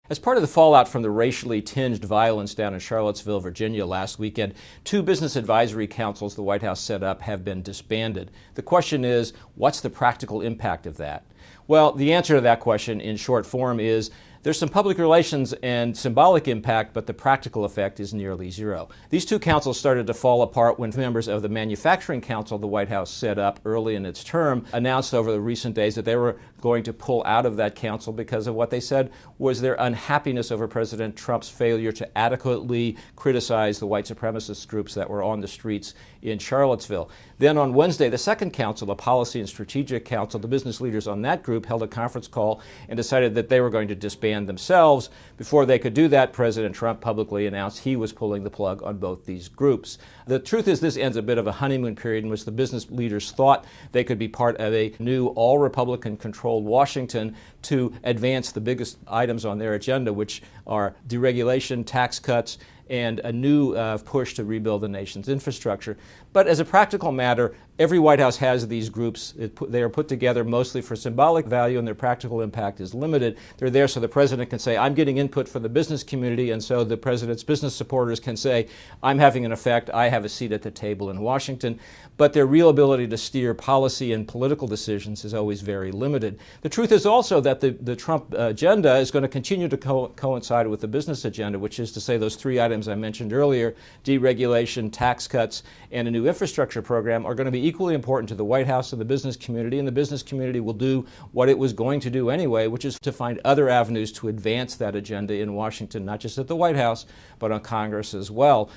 As part of the fallout from the racially tinged violence down in Charlottesville, Virginia last weekend, 2 business advisory councils the White House set up have been disbanded. The question is, what's the practical impact of that? Well, the answer to that question in short form is there's some public relations and symbolic impact, but the practical effect is nearly zero. These 2 councils started to fall apart when members of the Manufacturing Council the White House set up early in its term announced over the recent days that they were going to pull out of that council because of what they said was their unhappiness over President Trump's failure to adequately criticize the white supremacist groups that were on the streets in Charlottesville. Then on Wednesday, the second council, the Policy and Strategic Council, the business leaders on that group held a conference call and decided that they were going to disband themselves. Before they could do that, President Trump publicly announced he was pulling the plug on both these groups. The truth is this ends a bit of a honeymoon period in which the business leaders thought they could be part of a new all-Republican-controlled Washington to advance the biggest items on their agenda, which are deregulation, tax cuts, and a new push to rebuild the nation's infrastructure. But as a practical matter, every White House has these groups. They are put together mostly for symbolic value, and their practical impact is limited. They're there so the president can say, I'm getting input from the business community, and so the president's business supporters can say, I'm having an effect, I have a seat at the table in Washington. But their real ability to steer policy and political decisions is always very limited. The truth is also that the Trump agenda is going to continue to coincide with the business agenda, which is to say those 3 items I mentioned earlier, deregulation, tax cuts, and a new infrastructure program are going to be equally important to the White House and the business community, and the business community will do what it was going to do anyway, which is to find other avenues to advance that agenda in Washington, not just at the White House, but on Congress as well.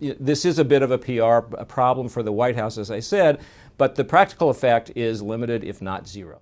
This is a bit of a PR problem for the White House, as I said, but the practical effect is limited, if not zero.